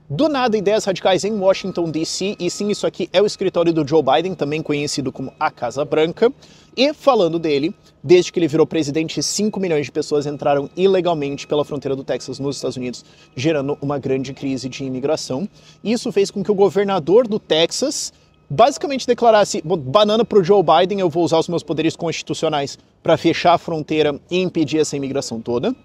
Do nada, ideias radicais em Washington, D.C. E sim, isso aqui é o escritório do Joe Biden, também conhecido como a Casa Branca. E falando dele, desde que ele virou presidente, 5 milhões de pessoas entraram ilegalmente pela fronteira do Texas nos Estados Unidos, gerando uma grande crise de imigração. Isso fez com que o governador do Texas basicamente declarasse: banana pro Joe Biden, eu vou usar os meus poderes constitucionais para fechar a fronteira e impedir essa imigração toda.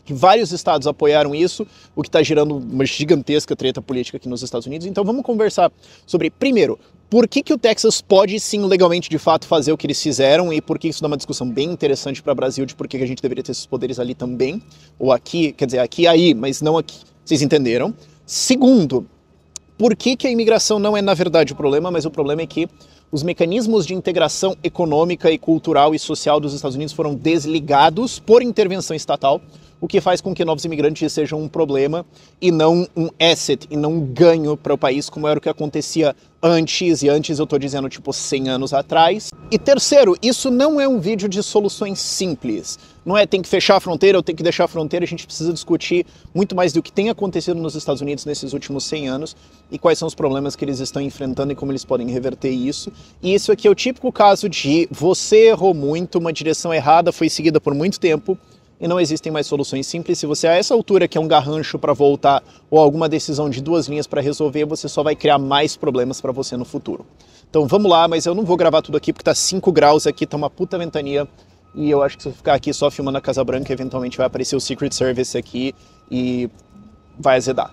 Vários estados apoiaram isso, o que está gerando uma gigantesca treta política aqui nos Estados Unidos. Então vamos conversar sobre, primeiro, por que o Texas pode sim legalmente de fato fazer o que eles fizeram e por que isso dá uma discussão bem interessante para o Brasil de por que a gente deveria ter esses poderes ali também, ou aqui, quer dizer, aqui e aí, mas não aqui. Vocês entenderam? Segundo, por que a imigração não é na verdade o problema, mas o problema é que os mecanismos de integração econômica e cultural e social dos Estados Unidos foram desligados por intervenção estatal, o que faz com que novos imigrantes sejam um problema e não um asset, e não um ganho para o país, como era o que acontecia antes, e antes eu tô dizendo tipo 100 anos atrás. E terceiro, isso não é um vídeo de soluções simples. Não é tem que fechar a fronteira ou tem que deixar a fronteira, a gente precisa discutir muito mais do que tem acontecido nos Estados Unidos nesses últimos 100 anos e quais são os problemas que eles estão enfrentando e como eles podem reverter isso. E isso aqui é o típico caso de você errou muito, uma direção errada foi seguida por muito tempo, e não existem mais soluções simples. Se você a essa altura quer um garrancho para voltar ou alguma decisão de 2 linhas para resolver, você só vai criar mais problemas para você no futuro. Então vamos lá, mas eu não vou gravar tudo aqui porque tá 5 graus aqui, tá uma puta ventania, e eu acho que se eu ficar aqui só filmando a Casa Branca, eventualmente vai aparecer o Secret Service aqui e vai azedar.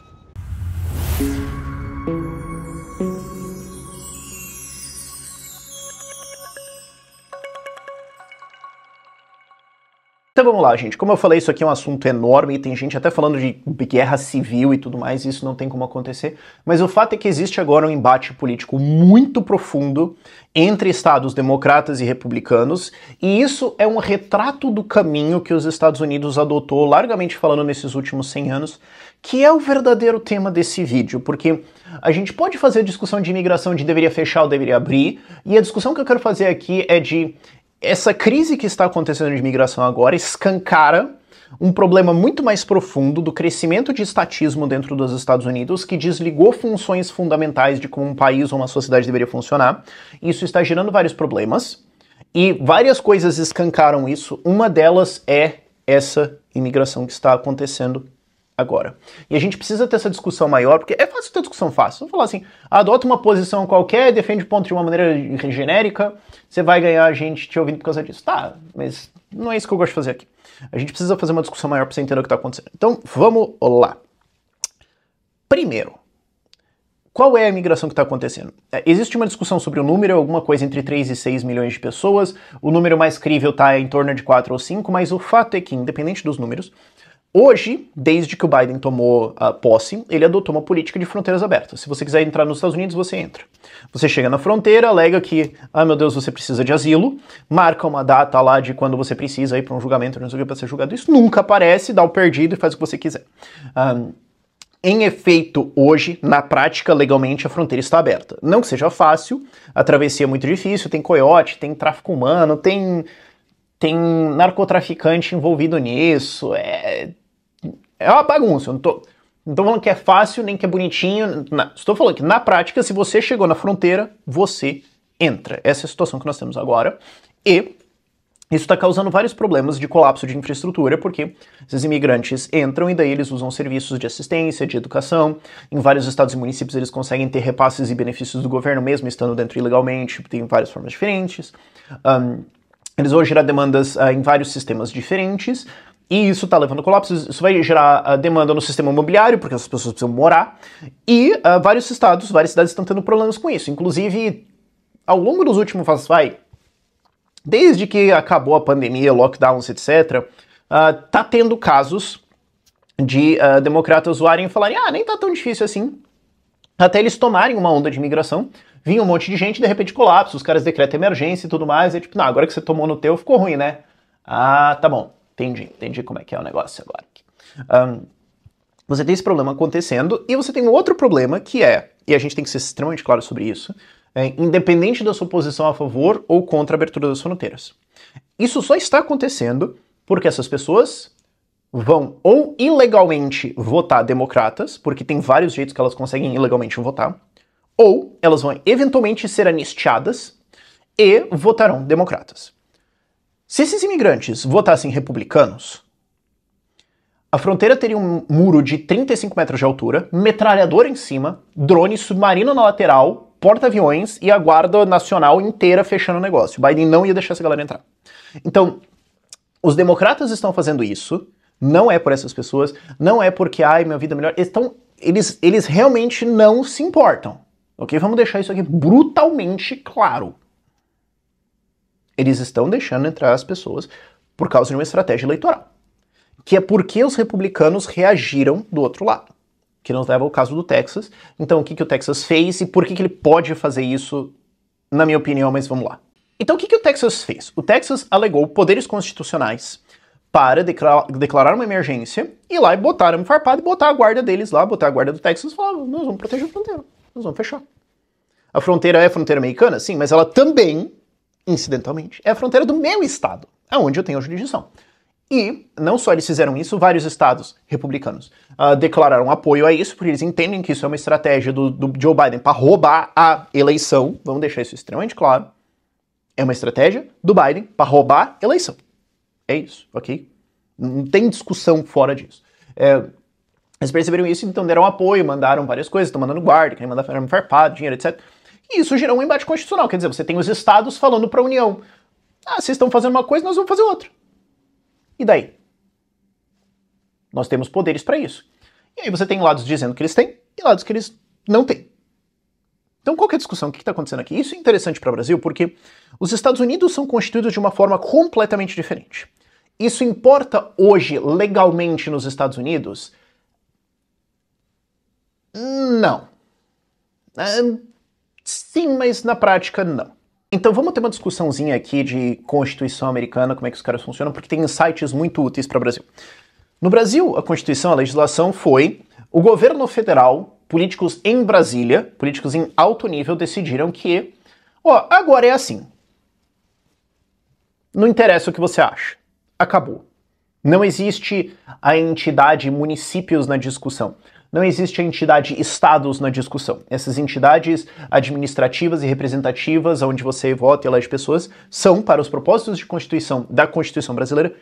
Então vamos lá, gente. Como eu falei, isso aqui é um assunto enorme e tem gente até falando de guerra civil e tudo mais, e isso não tem como acontecer. Mas o fato é que existe agora um embate político muito profundo entre estados democratas e republicanos, e isso é um retrato do caminho que os Estados Unidos adotou, largamente falando, nesses últimos 100 anos, que é o verdadeiro tema desse vídeo, porque a gente pode fazer a discussão de imigração de deveria fechar ou deveria abrir, e a discussão que eu quero fazer aqui é de essa crise que está acontecendo de imigração agora escancara um problema muito mais profundo do crescimento de estatismo dentro dos Estados Unidos, que desligou funções fundamentais de como um país ou uma sociedade deveria funcionar. Isso está gerando vários problemas, e várias coisas escancaram isso. Uma delas é essa imigração que está acontecendo agora. E a gente precisa ter essa discussão maior, porque é fácil ter discussão fácil. Vamos falar assim, adota uma posição qualquer, defende o ponto de uma maneira genérica, você vai ganhar a gente te ouvindo por causa disso. Tá, mas não é isso que eu gosto de fazer aqui. A gente precisa fazer uma discussão maior para você entender o que está acontecendo. Então, vamos lá. Primeiro, qual é a imigração que está acontecendo? Existe uma discussão sobre o número, alguma coisa entre 3 e 6 milhões de pessoas. O número mais crível está em torno de 4 ou 5, mas o fato é que, independente dos números, hoje, desde que o Biden tomou a posse, ele adotou uma política de fronteiras abertas. Se você quiser entrar nos Estados Unidos, você entra. Você chega na fronteira, alega que, meu Deus, você precisa de asilo, marca uma data lá de quando você precisa ir para um julgamento, não sei o que, para ser julgado. Isso nunca aparece, dá o perdido e faz o que você quiser. Em efeito, hoje, na prática, legalmente, a fronteira está aberta. Não que seja fácil, a travessia é muito difícil, tem coiote, tem tráfico humano, tem narcotraficante envolvido nisso, é uma bagunça. Eu não tô falando que é fácil, nem que é bonitinho. Não. Estou falando que, na prática, se você chegou na fronteira, você entra. Essa é a situação que nós temos agora. E isso está causando vários problemas de colapso de infraestrutura, porque esses imigrantes entram e daí eles usam serviços de assistência, de educação. Em vários estados e municípios eles conseguem ter repasses e benefícios do governo, mesmo estando dentro ilegalmente. Tem várias formas diferentes. Eles vão gerar demandas em vários sistemas diferentes. E isso está levando a colapsos, isso vai gerar demanda no sistema imobiliário, porque as pessoas precisam morar, e vários estados, várias cidades estão tendo problemas com isso. Inclusive, ao longo dos últimos desde que acabou a pandemia, lockdowns, etc., tá tendo casos de democratas zoarem e falarem, nem tá tão difícil assim, até eles tomarem uma onda de imigração, vinha um monte de gente, de repente colapso, os caras decretam emergência e tudo mais, e tipo, agora que você tomou no teu, ficou ruim, né? Tá bom. Entendi como é que é o negócio agora. Você tem esse problema acontecendo, e você tem um outro problema que e a gente tem que ser extremamente claro sobre isso, independente da sua posição a favor ou contra a abertura das fronteiras. Isso só está acontecendo porque essas pessoas vão ou ilegalmente votar democratas, porque tem vários jeitos que elas conseguem ilegalmente votar, ou elas vão eventualmente ser anistiadas e votarão democratas. Se esses imigrantes votassem republicanos, a fronteira teria um muro de 35 metros de altura, metralhadora em cima, drone submarino na lateral, porta-aviões e a Guarda Nacional inteira fechando o negócio. O Biden não ia deixar essa galera entrar. Então, os democratas estão fazendo isso, não é por essas pessoas, não é porque, ai, minha vida é melhor, eles realmente não se importam, ok? Vamos deixar isso aqui brutalmente claro. Eles estão deixando entrar as pessoas por causa de uma estratégia eleitoral. Que é porque os republicanos reagiram do outro lado. Que nos leva ao caso do Texas. Então, o que o Texas fez e por que ele pode fazer isso, na minha opinião, mas vamos lá. Então, o que o Texas fez? O Texas alegou poderes constitucionais para declarar uma emergência, ir lá e botar arame farpado e botar a guarda deles lá, botar a guarda do Texas e falar, nós vamos proteger a fronteira, nós vamos fechar. A fronteira é a fronteira americana? Sim, mas ela também, incidentalmente, é a fronteira do meu estado, aonde eu tenho a jurisdição. E não só eles fizeram isso, vários estados republicanos declararam apoio a isso, porque eles entendem que isso é uma estratégia do Joe Biden para roubar a eleição. Vamos deixar isso extremamente claro. É uma estratégia do Biden para roubar a eleição. É isso, ok? Não tem discussão fora disso. Eles perceberam isso, então deram apoio, mandaram várias coisas, estão mandando guarda, querem mandar arame farpado, dinheiro, etc. E isso gerou um embate constitucional. Quer dizer, você tem os estados falando para a União, vocês estão fazendo uma coisa, nós vamos fazer outra. E daí? Nós temos poderes para isso. E aí você tem lados dizendo que eles têm e lados que eles não têm. Então qual que é a discussão? O que está acontecendo aqui? Isso é interessante para o Brasil porque os Estados Unidos são constituídos de uma forma completamente diferente. Isso importa hoje legalmente nos Estados Unidos? Não. Sim, mas na prática não. Então vamos ter uma discussãozinha aqui de Constituição americana, como é que os caras funcionam, porque tem insights muito úteis para o Brasil. No Brasil, a Constituição, a legislação foi o governo federal, políticos em Brasília, políticos em alto nível, decidiram que, agora é assim. Não interessa o que você acha. Acabou. Não existe a entidade municípios na discussão. Não existe a entidade estados na discussão. Essas entidades administrativas e representativas, onde você vota e elege pessoas, são, para os propósitos de Constituição da Constituição brasileira,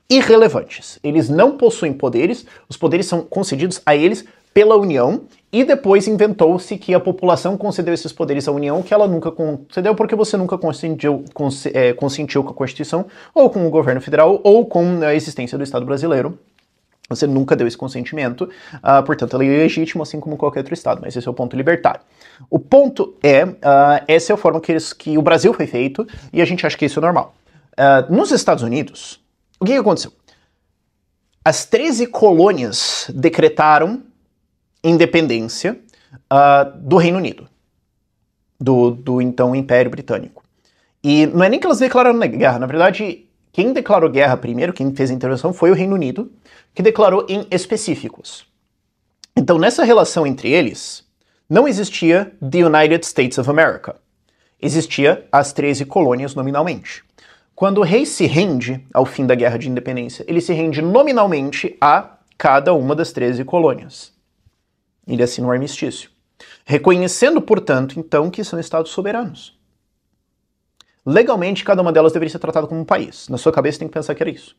irrelevantes. Eles não possuem poderes, os poderes são concedidos a eles pela União, e depois inventou-se que a população concedeu esses poderes à União, que ela nunca concedeu porque você nunca consentiu com a Constituição, ou com o governo federal, ou com a existência do Estado brasileiro. Você nunca deu esse consentimento, portanto ela é legítima, assim como qualquer outro Estado, mas esse é o ponto libertário. O ponto é, essa é a forma que o Brasil foi feito, e a gente acha que isso é normal. Nos Estados Unidos, o que aconteceu? As 13 colônias decretaram independência do Reino Unido, do então Império Britânico. E não é nem que elas declararam guerra, na verdade, quem declarou guerra primeiro, quem fez a intervenção, foi o Reino Unido, que declarou em específicos. Então, nessa relação entre eles, não existia The United States of America. Existia as 13 colônias nominalmente. Quando o rei se rende ao fim da Guerra de Independência, ele se rende nominalmente a cada uma das 13 colônias. Ele assina um armistício, reconhecendo, portanto, então, que são estados soberanos. Legalmente, cada uma delas deveria ser tratada como um país. Na sua cabeça tem que pensar que era isso.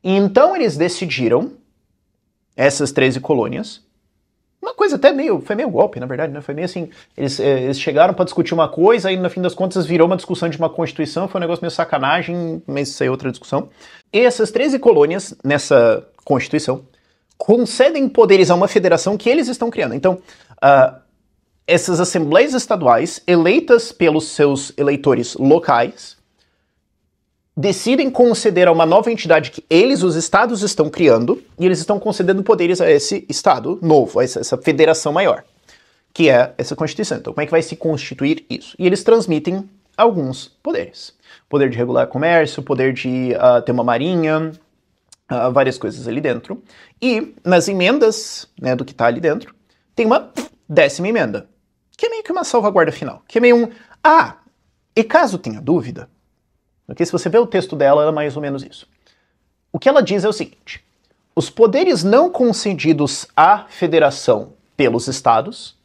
E então eles decidiram, essas 13 colônias, uma coisa até foi meio golpe, na verdade, né? Foi meio assim, eles chegaram para discutir uma coisa e no fim das contas virou uma discussão de uma constituição, foi um negócio meio sacanagem, mas isso aí é outra discussão. E essas 13 colônias, nessa constituição, concedem poderes a uma federação que eles estão criando. Então, essas assembleias estaduais, eleitas pelos seus eleitores locais, decidem conceder a uma nova entidade que eles, os estados, estão criando, e eles estão concedendo poderes a esse estado novo, a essa federação maior, que é essa Constituição. Então, como é que vai se constituir isso? E eles transmitem alguns poderes. Poder de regular comércio, poder de ter uma marinha, várias coisas ali dentro. E nas emendas, né, do que está ali dentro, tem uma 10ª emenda, que é meio que uma salvaguarda final, que é meio e caso tenha dúvida, porque se você vê o texto dela, ela é mais ou menos isso. O que ela diz é o seguinte: os poderes não concedidos à federação pelos estados,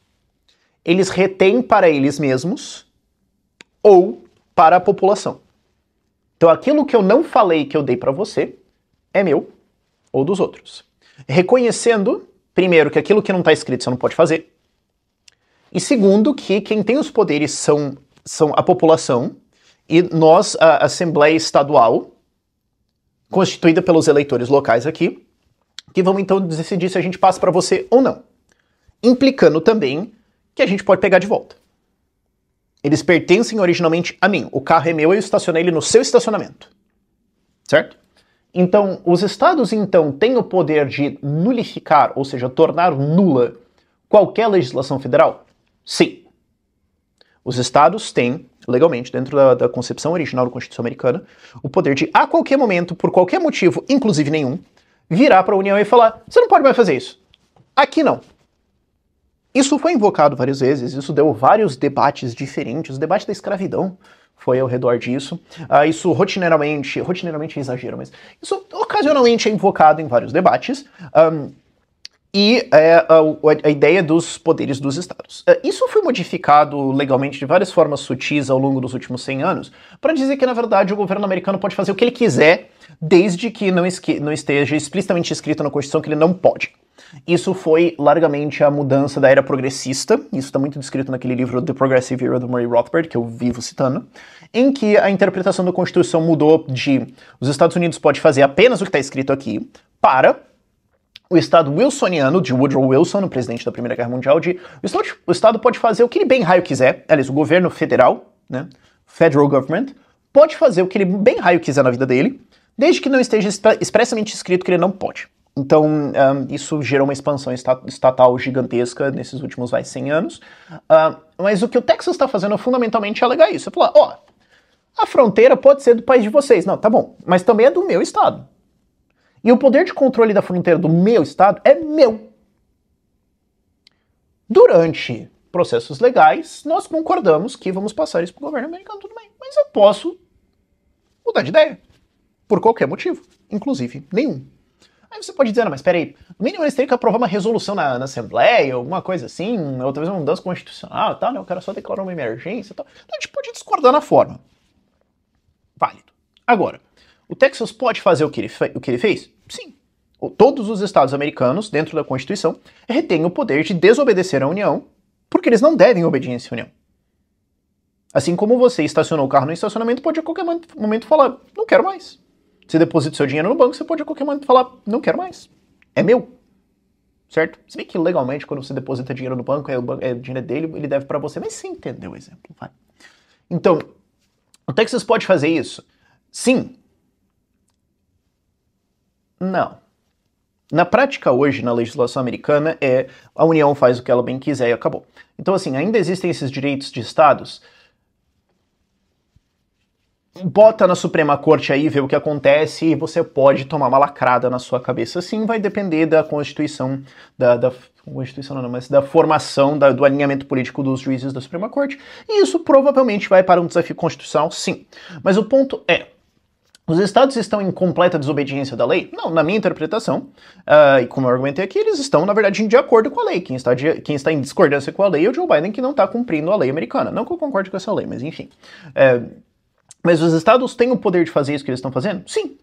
eles retêm para eles mesmos ou para a população. Então aquilo que eu não falei que eu dei para você é meu ou dos outros. Reconhecendo, primeiro, que aquilo que não está escrito você não pode fazer, e segundo, que quem tem os poderes são a população e nós, a Assembleia Estadual, constituída pelos eleitores locais aqui, que vão então decidir se a gente passa para você ou não. Implicando também que a gente pode pegar de volta. Eles pertencem originalmente a mim. O carro é meu e eu estacionei ele no seu estacionamento. Certo? Então, os estados então têm o poder de nulificar, ou seja, tornar nula qualquer legislação federal? Sim. Os estados têm, legalmente, dentro da concepção original da Constituição Americana, o poder de, a qualquer momento, por qualquer motivo, inclusive nenhum, virar para a União e falar, você não pode mais fazer isso. Aqui não. Isso foi invocado várias vezes, isso deu vários debates diferentes, o debate da escravidão foi ao redor disso, isso rotineiramente é exagero, mas isso ocasionalmente é invocado em vários debates, e a ideia dos poderes dos estados. Isso foi modificado legalmente de várias formas sutis ao longo dos últimos 100 anos, para dizer que, na verdade, o governo americano pode fazer o que ele quiser, desde que não esteja explicitamente escrito na Constituição que ele não pode. Isso foi largamente a mudança da era progressista, isso está muito descrito naquele livro The Progressive Era do Murray Rothbard, que eu vivo citando, em que a interpretação da Constituição mudou de os Estados Unidos pode fazer apenas o que está escrito aqui, para o Estado wilsoniano, de Woodrow Wilson, o presidente da Primeira Guerra Mundial, o Estado pode fazer o que ele bem raio quiser, aliás, o governo federal, né, federal government, pode fazer o que ele bem raio quiser na vida dele, desde que não esteja expressamente escrito que ele não pode. Então, isso gerou uma expansão estatal gigantesca nesses últimos 100 anos. Mas o que o Texas está fazendo fundamentalmente é alegar isso. É falar, a fronteira pode ser do país de vocês. Não, tá bom, mas também é do meu estado. E o poder de controle da fronteira do meu estado é meu. Durante processos legais, nós concordamos que vamos passar isso para o governo americano, tudo bem. Mas eu posso mudar de ideia. Por qualquer motivo. Inclusive, nenhum. Aí você pode dizer, não, mas peraí, no mínimo eles teriam que aprovar uma resolução na Assembleia, alguma coisa assim, ou talvez uma mudança constitucional e tal, né? O cara só declarou uma emergência e tal. Então a gente pode discordar na forma. Válido. Agora, o Texas pode fazer o que ele fez? Sim. Todos os estados americanos, dentro da Constituição, retêm o poder de desobedecer à União, porque eles não devem obediência à União. Assim como você estacionou o carro no estacionamento, pode a qualquer momento falar, não quero mais. Você deposita seu dinheiro no banco, você pode a qualquer momento falar, não quero mais. É meu. Certo? Se bem que legalmente, quando você deposita dinheiro no banco, o dinheiro dele, ele deve para você. Mas você entendeu o exemplo, vai. Então, o Texas pode fazer isso? Sim. Não. Na prática hoje, na legislação americana, a União faz o que ela bem quiser e acabou. Então, assim, ainda existem esses direitos de estados. Bota na Suprema Corte aí, vê o que acontece e você pode tomar uma lacrada na sua cabeça. Sim, vai depender da Constituição, Constituição não, mas da formação, do alinhamento político dos juízes da Suprema Corte. E isso provavelmente vai para um desafio constitucional, sim. Mas o ponto é, os estados estão em completa desobediência da lei? Não, na minha interpretação, e como eu argumentei aqui, eles estão, na verdade, de acordo com a lei. Quem está em discordância com a lei é o Joe Biden, que não está cumprindo a lei americana. Não que eu concorde com essa lei, mas enfim. Mas os estados têm o poder de fazer isso que eles estão fazendo? Sim.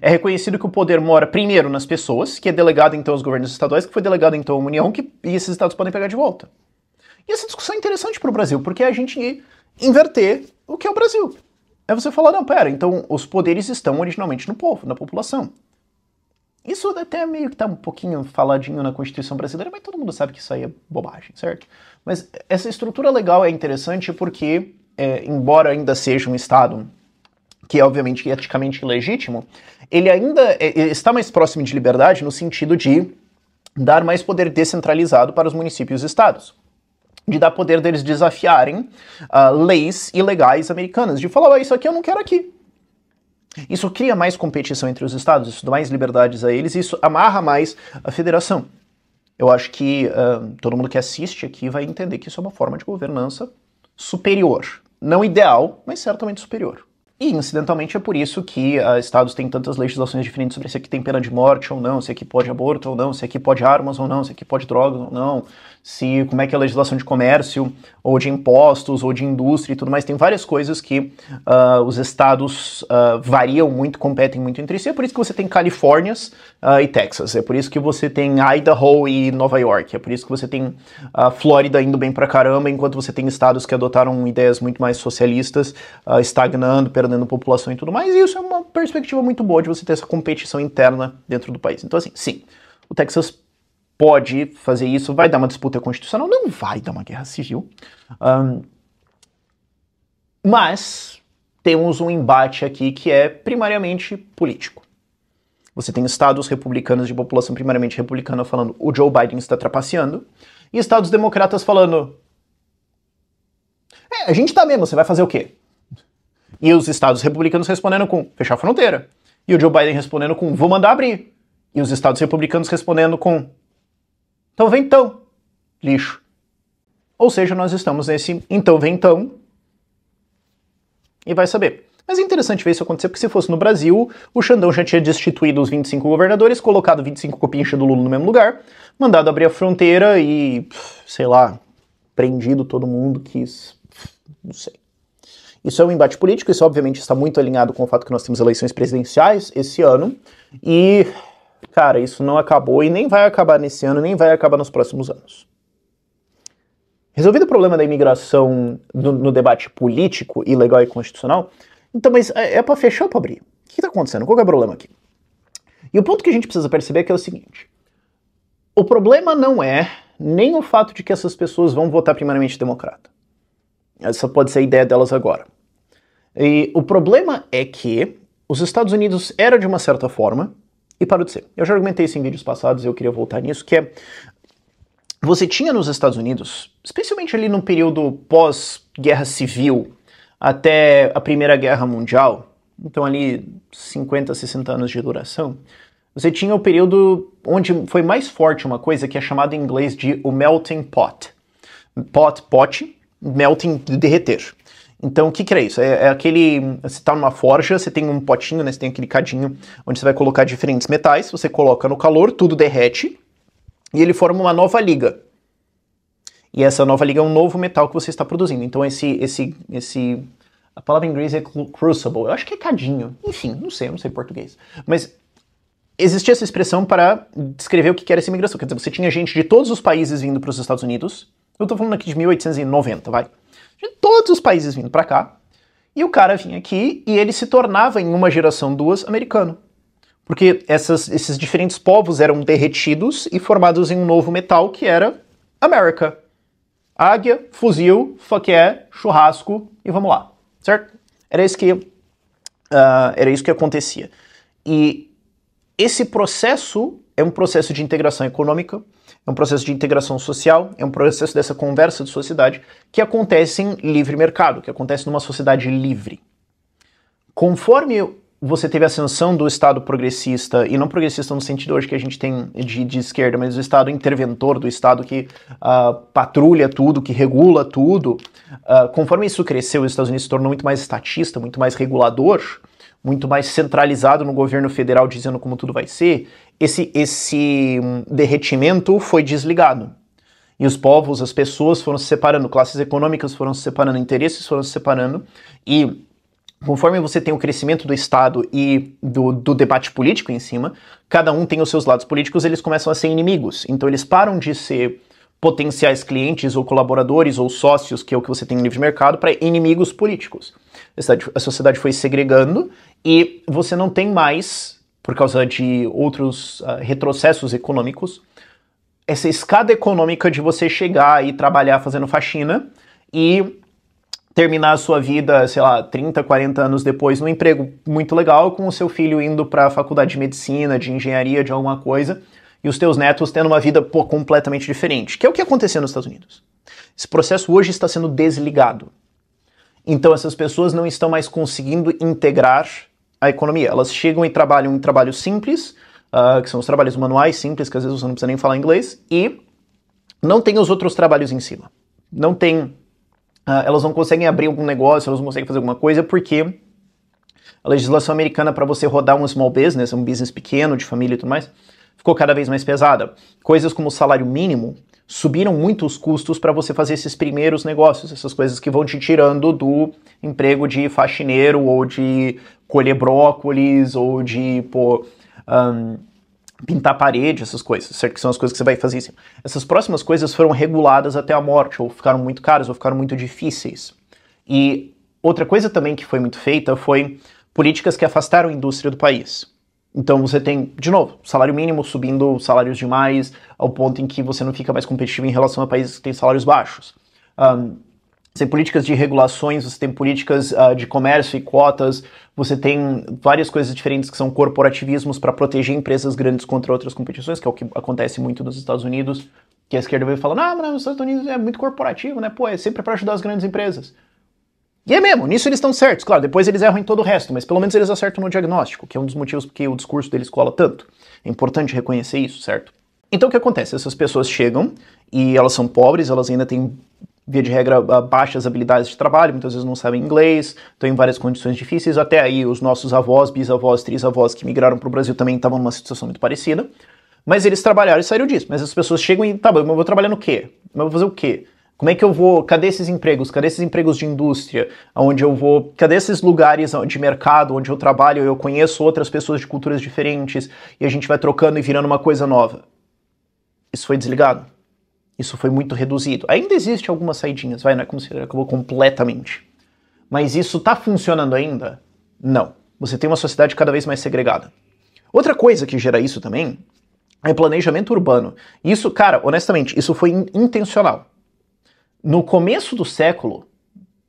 É reconhecido que o poder mora primeiro nas pessoas, que é delegado então aos governos estaduais, que foi delegado então à União, e esses estados podem pegar de volta. E essa discussão é interessante para o Brasil, porque é a gente inverter o que é o Brasil. É você falar, não, pera, então os poderes estão originalmente no povo, na população. Isso até meio que tá um pouquinho faladinho na Constituição brasileira, mas todo mundo sabe que isso aí é bobagem, certo? Mas essa estrutura legal é interessante porque embora ainda seja um Estado que é obviamente eticamente ilegítimo, ele ainda está mais próximo de liberdade no sentido de dar mais poder descentralizado para os municípios e estados. De dar poder deles desafiarem leis ilegais americanas, de falar, isso aqui eu não quero aqui. Isso cria mais competição entre os estados, isso dá mais liberdades a eles, isso amarra mais a federação. Eu acho que todo mundo que assiste aqui vai entender que isso é uma forma de governança superior. Não ideal, mas certamente superior. E, incidentalmente, é por isso que estados têm tantas legislações diferentes sobre se aqui tem pena de morte ou não, se aqui pode aborto ou não, se aqui pode armas ou não, se aqui pode drogas ou não, se como é que é a legislação de comércio, ou de impostos, ou de indústria e tudo mais. Tem várias coisas que os estados variam muito, competem muito entre si. É por isso que você tem Califórnias e Texas. É por isso que você tem Idaho e Nova York. É por isso que você tem Flórida indo bem pra caramba, enquanto você tem estados que adotaram ideias muito mais socialistas, estagnando, perdendo população e tudo mais. E isso é uma perspectiva muito boa de você ter essa competição interna dentro do país. Então, assim, sim, o Texas pode fazer isso, vai dar uma disputa constitucional, não vai dar uma guerra civil, mas temos um embate aqui que é primariamente político. Você tem estados republicanos de população primariamente republicana falando o Joe Biden está trapaceando, e estados democratas falando a gente tá mesmo, você vai fazer o quê? E os estados republicanos respondendo com fechar a fronteira, e o Joe Biden respondendo com vou mandar abrir, e os estados republicanos respondendo com então vem então, lixo. Ou seja, nós estamos nesse então vem então, e vai saber. Mas é interessante ver isso acontecer, porque se fosse no Brasil, o Xandão já tinha destituído os 25 governadores, colocado 25 copincha do Lula no mesmo lugar, mandado abrir a fronteira e, sei lá, prendido todo mundo, não sei. Isso é um embate político, isso obviamente está muito alinhado com o fato que nós temos eleições presidenciais esse ano, e, cara, isso não acabou e nem vai acabar nesse ano, nem vai acabar nos próximos anos. Resolvido o problema da imigração no debate político, ilegal e constitucional, então, mas é pra fechar ou pra abrir? O que tá acontecendo? Qual que é o problema aqui? E o ponto que a gente precisa perceber é que é o seguinte: o problema não é nem o fato de que essas pessoas vão votar primariamente democrata. Essa pode ser a ideia delas agora. E o problema é que os Estados Unidos era de uma certa forma e parou de ser. Eu já argumentei isso em vídeos passados e eu queria voltar nisso, que é você tinha nos Estados Unidos, especialmente ali no período pós-guerra civil, até a Primeira Guerra Mundial, então ali 50, 60 anos de duração, você tinha o período onde foi mais forte uma coisa que é chamada em inglês de o melting pot. Pote, melting, derreter. Então, o que é isso? É aquele... Você tá numa forja, você tem um potinho, né? Você tem aquele cadinho onde você vai colocar diferentes metais, você coloca no calor, tudo derrete, e ele forma uma nova liga. E essa nova liga é um novo metal que você está produzindo. Então a palavra em inglês é crucible. Eu acho que é cadinho. Enfim, não sei português. Mas existia essa expressão para descrever o que era essa imigração. Quer dizer, você tinha gente de todos os países vindo para os Estados Unidos. Eu tô falando aqui de 1890, vai. De todos os países vindo para cá. E o cara vinha aqui e ele se tornava, em uma geração, duas, americano. Porque esses diferentes povos eram derretidos e formados em um novo metal que era América. Águia, fuzil, fuck yeah, churrasco e vamos lá, certo? Era isso que acontecia. E esse processo é um processo de integração econômica, é um processo de integração social, é um processo dessa conversa de sociedade que acontece em livre mercado, que acontece numa sociedade livre. Conforme você teve a ascensão do Estado progressista, e não progressista no sentido hoje que a gente tem de esquerda, mas do Estado interventor, do Estado que patrulha tudo, que regula tudo, conforme isso cresceu, os Estados Unidos se tornou muito mais estatista, muito mais regulador, muito mais centralizado no governo federal dizendo como tudo vai ser, esse derretimento foi desligado. E os povos, as pessoas foram se separando, classes econômicas foram se separando, interesses foram se separando, e conforme você tem o crescimento do Estado e do debate político em cima, cada um tem os seus lados políticos, eles começam a ser inimigos. Então eles param de ser potenciais clientes ou colaboradores ou sócios, que é o que você tem no livre mercado, para inimigos políticos. A sociedade foi segregando e você não tem mais, por causa de outros retrocessos econômicos, essa escada econômica de você chegar e trabalhar fazendo faxina e terminar a sua vida, sei lá, 30, 40 anos depois num emprego muito legal, com o seu filho indo para a faculdade de medicina, de engenharia, de alguma coisa, e os teus netos tendo uma vida completamente diferente, que é o que aconteceu nos Estados Unidos. Esse processo hoje está sendo desligado. Então essas pessoas não estão mais conseguindo integrar a economia. Elas chegam e trabalham em trabalhos simples, que são os trabalhos manuais simples, que às vezes você não precisa nem falar inglês, e não tem os outros trabalhos em cima. Não tem... elas não conseguem abrir algum negócio, elas não conseguem fazer alguma coisa porque A legislação americana para você rodar um small business, um business pequeno, de família e tudo mais, ficou cada vez mais pesada. Coisas como o salário mínimo subiram muito os custos para você fazer esses primeiros negócios, essas coisas que vão te tirando do emprego de faxineiro ou de colher brócolis ou de pintar parede, essas coisas, certo? Que são as coisas que você vai fazer assim. Essas próximas coisas foram reguladas até a morte, ou ficaram muito caras, ou ficaram muito difíceis. E outra coisa também que foi muito feita foi políticas que afastaram a indústria do país. Então você tem, de novo, salário mínimo subindo salários demais, ao ponto em que você não fica mais competitivo em relação a países que têm salários baixos. Você tem políticas de regulações, você tem políticas de comércio e cotas, você tem várias coisas diferentes que são corporativismos para proteger empresas grandes contra outras competições, que é o que acontece muito nos Estados Unidos, que a esquerda vai falando, ah, mas nos Estados Unidos é muito corporativo, né? Pô, é sempre para ajudar as grandes empresas. E é mesmo, nisso eles estão certos, claro, depois eles erram em todo o resto, mas pelo menos eles acertam no diagnóstico, que é um dos motivos porque o discurso deles cola tanto. É importante reconhecer isso, certo? Então o que acontece? Essas pessoas chegam e elas são pobres, elas ainda têm, via de regra, baixas habilidades de trabalho, muitas vezes não sabem inglês, estão em várias condições difíceis, até aí os nossos avós, bisavós, trisavós que migraram para o Brasil também estavam numa situação muito parecida, mas eles trabalharam e saíram disso. Mas as pessoas chegam e, tá bom, mas eu vou trabalhar no quê? Mas eu vou fazer o quê? Como é que eu vou... Cadê esses empregos? Cadê esses empregos de indústria? Onde eu vou... Cadê esses lugares de mercado onde eu trabalho, eu conheço outras pessoas de culturas diferentes e a gente vai trocando e virando uma coisa nova? Isso foi desligado. Isso foi muito reduzido. Ainda existe algumas saidinhas, não é como se acabou completamente. Mas isso tá funcionando ainda? Não. Você tem uma sociedade cada vez mais segregada. Outra coisa que gera isso também é planejamento urbano. Isso, cara, honestamente, isso foi intencional. No começo do século,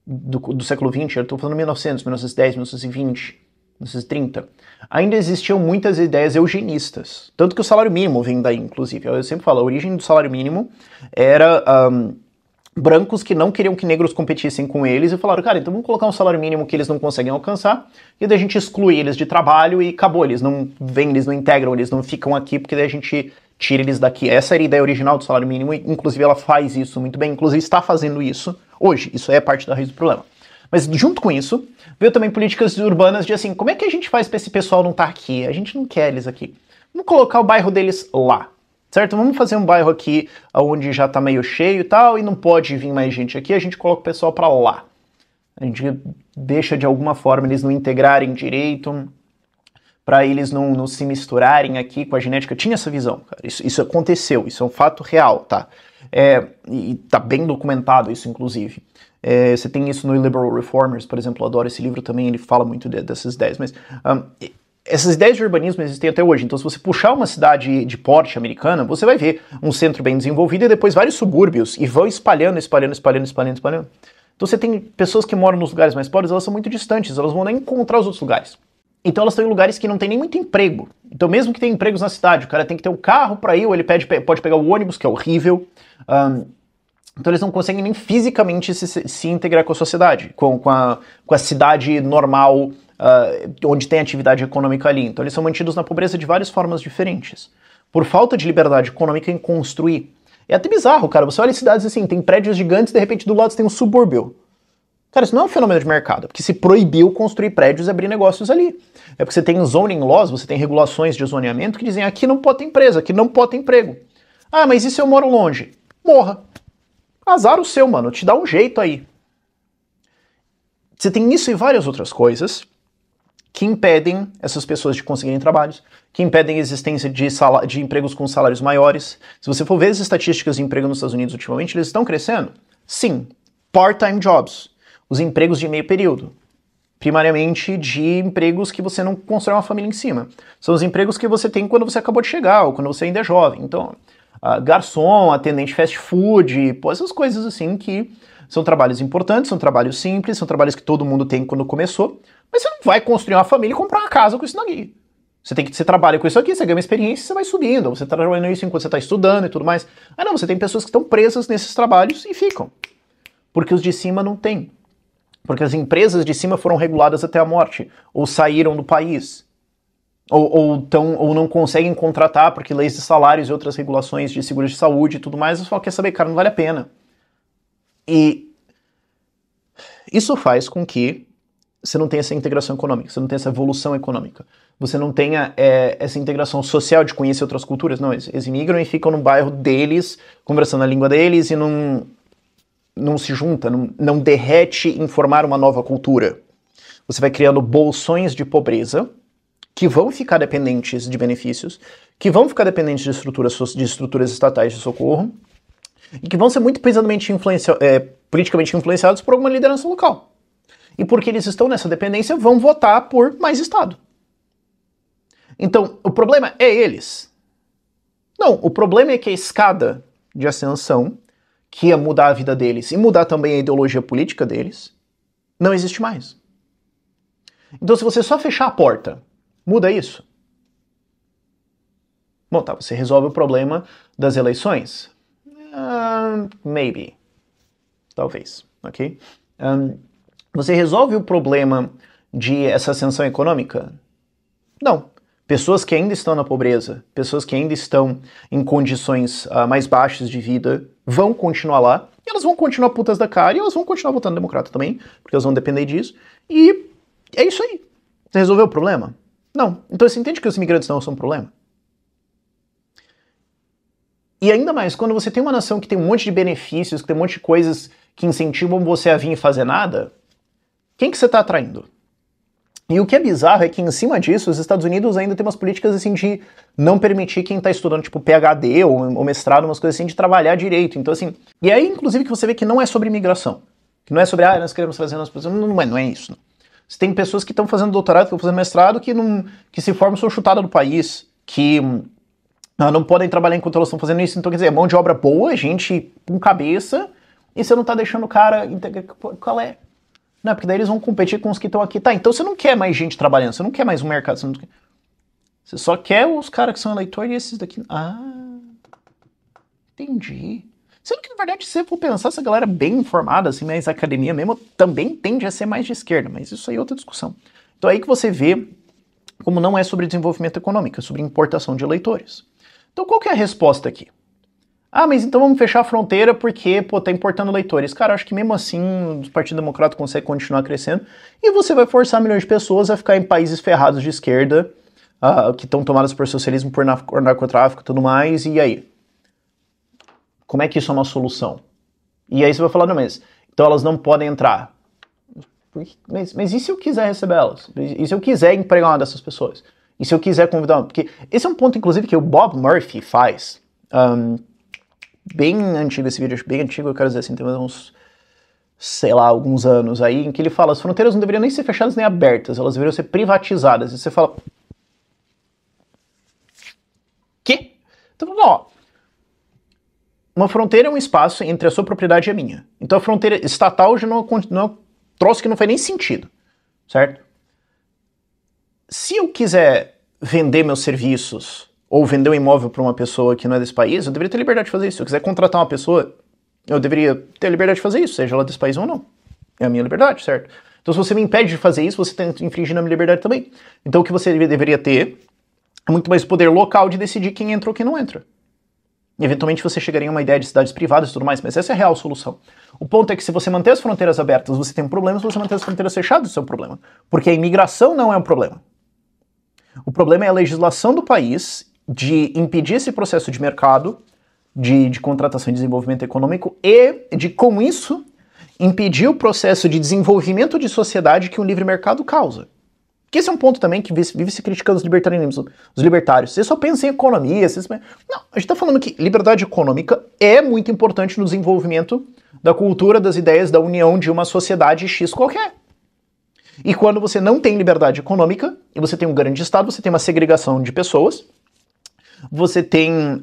do século XX, eu estou falando 1900, 1910, 1920, 1930, ainda existiam muitas ideias eugenistas. Tanto que o salário mínimo vem daí, inclusive. Eu sempre falo, a origem do salário mínimo era brancos que não queriam que negros competissem com eles e falaram, cara, então vamos colocar um salário mínimo que eles não conseguem alcançar e daí a gente exclui eles de trabalho e acabou. Eles não vêm, eles não integram, eles não ficam aqui porque daí a gente tira eles daqui. Essa era a ideia original do salário mínimo e, inclusive, ela faz isso muito bem. Inclusive, está fazendo isso hoje. Isso é parte da raiz do problema. Mas, junto com isso, veio também políticas urbanas de, assim, como é que a gente faz para esse pessoal não estar aqui? A gente não quer eles aqui. Vamos colocar o bairro deles lá, certo? Vamos fazer um bairro aqui onde já está meio cheio e tal, e não pode vir mais gente aqui, a gente coloca o pessoal para lá. A gente deixa, de alguma forma, eles não integrarem direito, para eles não se misturarem aqui com a genética. Tinha essa visão, cara. Isso aconteceu, isso é um fato real, tá? E tá bem documentado isso, inclusive. Você tem isso no Liberal Reformers, por exemplo, eu adoro esse livro também, ele fala muito dessas ideias, mas essas ideias de urbanismo existem até hoje. Então, se você puxar uma cidade de porte americana, você vai ver um centro bem desenvolvido e depois vários subúrbios, e vão espalhando. Então, você tem pessoas que moram nos lugares mais pobres, elas são muito distantes, elas vão nem encontrar os outros lugares. Então elas estão em lugares que não tem nem muito emprego. Então mesmo que tenha empregos na cidade, o cara tem que ter um carro para ir, ou ele pode pegar o ônibus, que é horrível. Então eles não conseguem nem fisicamente se integrar com a sociedade, com a cidade normal, onde tem atividade econômica ali. Então eles são mantidos na pobreza de várias formas diferentes. Por falta de liberdade econômica em construir. É até bizarro, cara. Você olha em cidades assim, tem prédios gigantes, de repente do lado você tem um subúrbio. Cara, isso não é um fenômeno de mercado, porque se proibiu construir prédios e abrir negócios ali. É porque você tem zoning laws, você tem regulações de zoneamento que dizem aqui não pode ter empresa, aqui não pode ter emprego. Ah, mas e se eu moro longe? Morra. Azar o seu, mano, te dá um jeito aí. Você tem isso e várias outras coisas que impedem essas pessoas de conseguirem trabalhos, que impedem a existência de empregos com salários maiores. Se você for ver as estatísticas de emprego nos Estados Unidos ultimamente, eles estão crescendo? Sim. Part-time jobs. Os empregos de meio período, primariamente de empregos que você não constrói uma família em cima. São os empregos que você tem quando você acabou de chegar, ou quando você ainda é jovem. Então, garçom, atendente fast food, essas coisas assim que são trabalhos importantes, são trabalhos simples, são trabalhos que todo mundo tem quando começou, mas você não vai construir uma família e comprar uma casa com isso daqui. Você trabalha com isso aqui, você ganha uma experiência e você vai subindo, você está trabalhando isso enquanto você está estudando e tudo mais. Ah não, você tem pessoas que estão presas nesses trabalhos e ficam. Porque os de cima não têm. Porque as empresas de cima foram reguladas até a morte, ou saíram do país, ou não conseguem contratar porque leis de salários e outras regulações de seguros de saúde e tudo mais, você fala, quer saber, cara, não vale a pena. E isso faz com que você não tem essa integração econômica, você não tem essa evolução econômica, você não tem essa integração social de conhecer outras culturas. Não, eles imigram e ficam no bairro deles, conversando a língua deles e não se junta, não derrete em formar uma nova cultura. Você vai criando bolsões de pobreza que vão ficar dependentes de benefícios, que vão ficar dependentes de estruturas estatais de socorro e que vão ser muito pesadamente politicamente influenciados por alguma liderança local. E porque eles estão nessa dependência, vão votar por mais Estado. Então, o problema é eles. Não, o problema é que a escada de ascensão, que ia mudar a vida deles e mudar também a ideologia política deles, não existe mais. Então, se você só fechar a porta, muda isso? Bom, tá, você resolve o problema das eleições? Maybe. Talvez, ok? Você resolve o problema de essa ascensão econômica? Não. Pessoas que ainda estão na pobreza, pessoas que ainda estão em condições mais baixas de vida, vão continuar lá, e elas vão continuar putas da cara, e elas vão continuar votando democrata também, porque elas vão depender disso, e é isso aí. Você resolveu o problema? Não. Então você entende que os imigrantes não são um problema? E ainda mais, quando você tem uma nação que tem um monte de benefícios, que tem um monte de coisas que incentivam você a vir e fazer nada, quem que você está atraindo? E o que é bizarro é que, em cima disso, os Estados Unidos ainda tem umas políticas assim de não permitir quem está estudando, tipo, PhD ou mestrado, umas coisas assim, de trabalhar direito. Então, assim, e aí, inclusive, que você vê que não é sobre imigração. Que não é sobre, nós queremos fazer nossas pessoas. Não é isso. Não. Você tem pessoas que estão fazendo doutorado, que estão fazendo mestrado, que se formam, são chutadas do país, que não podem trabalhar enquanto elas estão fazendo isso. Então, quer dizer, mão de obra boa, gente com cabeça, e você não está deixando o cara... Qual é? Não, porque daí eles vão competir com os que estão aqui. Tá, então você não quer mais gente trabalhando, você não quer mais um mercado. Você só quer os caras que são eleitores e esses daqui. Entendi. Sendo que, na verdade, se você for pensar, essa galera bem informada, assim, mais academia mesmo, também tende a ser mais de esquerda, mas isso aí é outra discussão. Então é aí que você vê como não é sobre desenvolvimento econômico, é sobre importação de eleitores. Então qual que é a resposta aqui? Mas então vamos fechar a fronteira porque, tá importando eleitores. Cara, acho que mesmo assim o Partido Democrata consegue continuar crescendo e você vai forçar milhões de pessoas a ficar em países ferrados de esquerda, que estão tomados por socialismo, por narcotráfico e tudo mais, e aí? Como é que isso é uma solução? E aí você vai falar, não, mas então elas não podem entrar. Mas e se eu quiser receber elas? E se eu quiser empregar uma dessas pessoas? E se eu quiser convidar uma? Porque esse é um ponto, inclusive, que o Bob Murphy faz... bem antigo esse vídeo, bem antigo, eu quero dizer assim, tem uns, sei lá, alguns anos aí, em que ele fala, as fronteiras não deveriam nem ser fechadas nem abertas, elas deveriam ser privatizadas. E você fala... Quê? Então, ó, uma fronteira é um espaço entre a sua propriedade e a minha. Então a fronteira estatal já não é um troço que não faz nem sentido, certo? Se eu quiser vender meus serviços ou vender um imóvel para uma pessoa que não é desse país, eu deveria ter liberdade de fazer isso. Se eu quiser contratar uma pessoa, eu deveria ter a liberdade de fazer isso, seja ela desse país ou não. É a minha liberdade, certo? Então se você me impede de fazer isso, você está infringindo a minha liberdade também. Então o que você deveria ter é muito mais poder local de decidir quem entra ou quem não entra. E eventualmente você chegaria a uma ideia de cidades privadas e tudo mais, mas essa é a real solução. O ponto é que se você manter as fronteiras abertas, você tem um problema, se você manter as fronteiras fechadas, isso é um problema. Porque a imigração não é um problema. O problema é a legislação do país de impedir esse processo de mercado, de contratação e desenvolvimento econômico e de, com isso, impedir o processo de desenvolvimento de sociedade que um livre mercado causa. Porque esse é um ponto também que vive se criticando os libertários. Você só pensa em economia. Não, a gente está falando que liberdade econômica é muito importante no desenvolvimento da cultura, das ideias, da união de uma sociedade X qualquer. E quando você não tem liberdade econômica, e você tem um grande Estado, você tem uma segregação de pessoas, você tem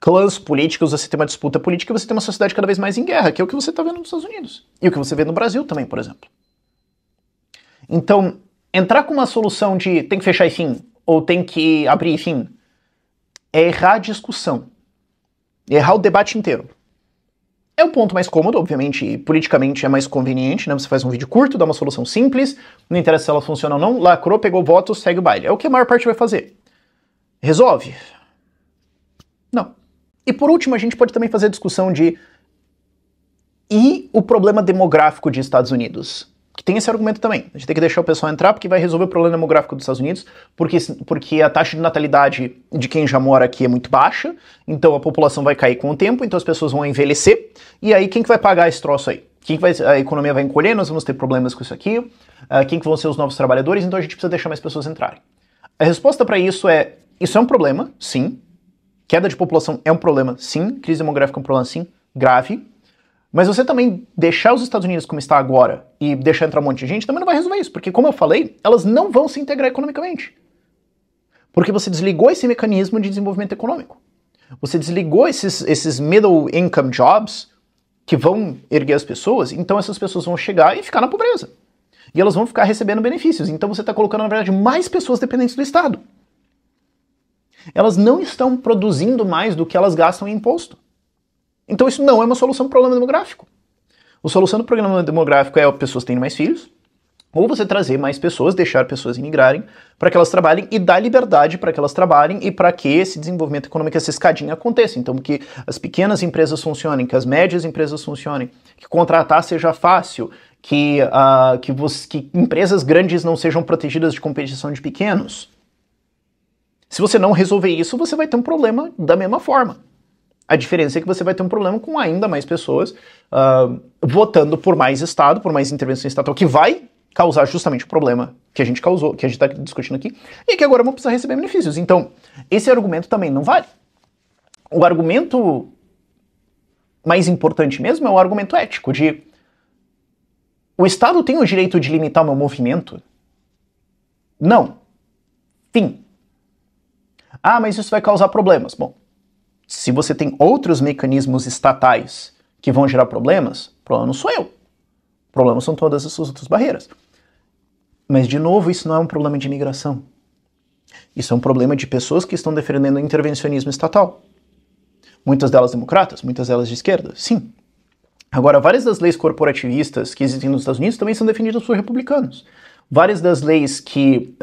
clãs políticos, você tem uma disputa política, e você tem uma sociedade cada vez mais em guerra, que é o que você está vendo nos Estados Unidos. E o que você vê no Brasil também, por exemplo. Então, entrar com uma solução de tem que fechar e fim, ou tem que abrir e fim, é errar a discussão. É errar o debate inteiro. É o ponto mais cômodo, obviamente, e politicamente é mais conveniente, né? Você faz um vídeo curto, dá uma solução simples, não interessa se ela funciona ou não, lacrou, pegou voto, segue o baile. É o que a maior parte vai fazer. Resolve? Não. E por último, a gente pode também fazer a discussão de... E o problema demográfico de Estados Unidos? que tem esse argumento também. A gente tem que deixar o pessoal entrar porque vai resolver o problema demográfico dos Estados Unidos, porque a taxa de natalidade de quem já mora aqui é muito baixa, então a população vai cair com o tempo, então as pessoas vão envelhecer, e aí quem que vai pagar esse troço aí? A economia vai encolher, nós vamos ter problemas com isso aqui, quem que vão ser os novos trabalhadores, então a gente precisa deixar mais pessoas entrarem. A resposta para isso é um problema, sim, queda de população é um problema, sim, crise demográfica é um problema, sim, grave. Mas você também deixar os Estados Unidos como está agora e deixar entrar um monte de gente também não vai resolver isso, porque, como eu falei, elas não vão se integrar economicamente. Porque você desligou esse mecanismo de desenvolvimento econômico. Você desligou esses middle income jobs que vão erguer as pessoas, então essas pessoas vão chegar e ficar na pobreza. E elas vão ficar recebendo benefícios. Então você está colocando, na verdade, mais pessoas dependentes do Estado. Elas não estão produzindo mais do que elas gastam em imposto. Então isso não é uma solução para o problema demográfico. A solução do problema demográfico é pessoas terem mais filhos, ou você trazer mais pessoas, deixar pessoas imigrarem para que elas trabalhem e dar liberdade para que elas trabalhem e para que esse desenvolvimento econômico, essa escadinha aconteça. Então que as pequenas empresas funcionem, que as médias empresas funcionem, que contratar seja fácil, que empresas grandes não sejam protegidas de competição de pequenos. Se você não resolver isso, você vai ter um problema da mesma forma. A diferença é que você vai ter um problema com ainda mais pessoas votando por mais Estado, por mais intervenção estatal, que vai causar justamente o problema que a gente causou, que a gente está discutindo aqui, e que agora vão precisar receber benefícios. Então, esse argumento também não vale. O argumento mais importante mesmo é o argumento ético, de o Estado tem o direito de limitar o meu movimento? Não. Fim. Ah, mas isso vai causar problemas. Bom, se você tem outros mecanismos estatais que vão gerar problemas, o problema não sou eu. O problema são todas essas outras barreiras. Mas, de novo, isso não é um problema de imigração. Isso é um problema de pessoas que estão defendendo o intervencionismo estatal. Muitas delas democratas, muitas delas de esquerda, sim. Agora, várias das leis corporativistas que existem nos Estados Unidos também são defendidas por republicanos. Várias das leis que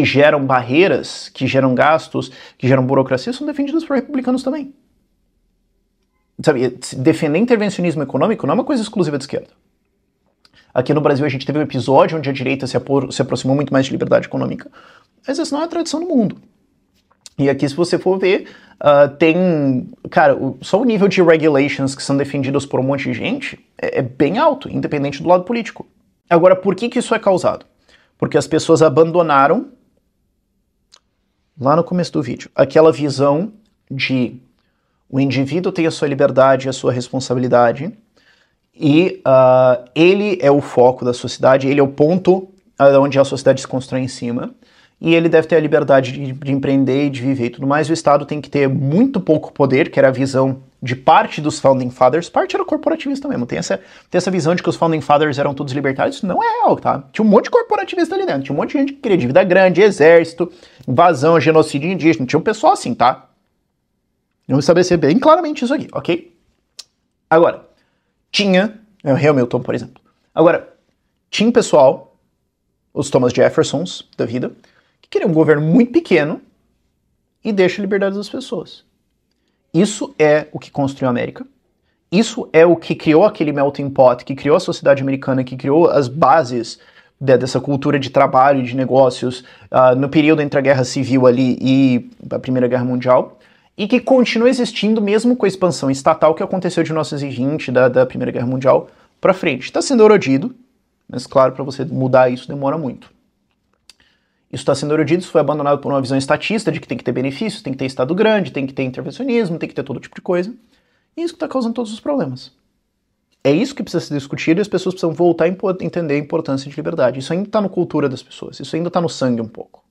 geram barreiras, que geram gastos, que geram burocracia, são defendidas por republicanos também. Sabe, defender intervencionismo econômico não é uma coisa exclusiva da esquerda. Aqui no Brasil a gente teve um episódio onde a direita se aproximou muito mais de liberdade econômica, mas essa não é a tradição do mundo. E aqui, se você for ver, tem... Cara, só o nível de regulations que são defendidos por um monte de gente é bem alto, independente do lado político. Agora, por que isso é causado? Porque as pessoas abandonaram, lá no começo do vídeo, aquela visão de o indivíduo tem a sua liberdade e a sua responsabilidade, e ele é o foco da sociedade, ele é o ponto onde a sociedade se constrói em cima, e ele deve ter a liberdade de empreender e de viver e tudo mais. O Estado tem que ter muito pouco poder, que era a visão de parte dos Founding Fathers. Parte era corporativista mesmo. Tem essa visão de que os Founding Fathers eram todos libertários. Isso não é real, tá? Tinha um monte de corporativista ali dentro. Tinha um monte de gente que queria dívida grande, exército, invasão, genocídio indígena. Tinha um pessoal assim, tá? Vamos estabelecer bem claramente isso aqui, ok? Agora, tinha... Hamilton, por exemplo. Agora, tinha um pessoal, os Thomas Jeffersons da vida, que queria um governo muito pequeno e deixa a liberdade das pessoas. Isso é o que construiu a América. Isso é o que criou aquele melting pot, que criou a sociedade americana, que criou as bases dessa cultura de trabalho e de negócios no período entre a Guerra Civil ali e a Primeira Guerra Mundial, e que continua existindo mesmo com a expansão estatal que aconteceu de 1920, da Primeira Guerra Mundial, para frente. Está sendo erodido, mas claro, para você mudar isso demora muito. Isso está sendo erodido, isso foi abandonado por uma visão estatista de que tem que ter benefícios, tem que ter Estado grande, tem que ter intervencionismo, tem que ter todo tipo de coisa. E isso que está causando todos os problemas. É isso que precisa ser discutido e as pessoas precisam voltar a entender a importância de liberdade. Isso ainda está na cultura das pessoas, isso ainda está no sangue um pouco.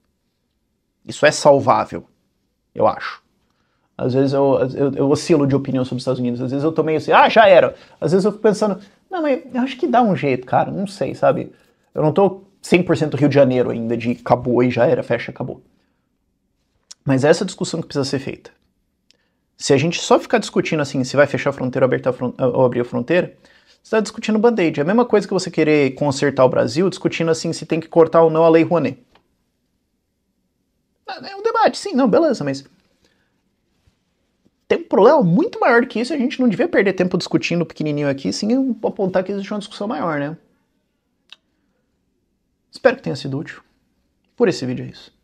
Isso é salvável, eu acho. Às vezes eu oscilo de opinião sobre os Estados Unidos, às vezes eu tô meio assim, já era. Às vezes eu fico pensando, não, mas eu acho que dá um jeito, cara, não sei, sabe? Eu não tô 100% Rio de Janeiro ainda, de acabou e já era, fecha, acabou. Mas é essa discussão que precisa ser feita. Se a gente só ficar discutindo assim, se vai fechar a fronteira ou abrir a fronteira, você está discutindo band-aid. É a mesma coisa que você querer consertar o Brasil, discutindo assim se tem que cortar ou não a Lei Rouanet. É um debate, sim, não, beleza, mas tem um problema muito maior que isso, a gente não devia perder tempo discutindo pequenininho aqui, sim apontar que existe uma discussão maior, né? Espero que tenha sido útil. Por esse vídeo é isso.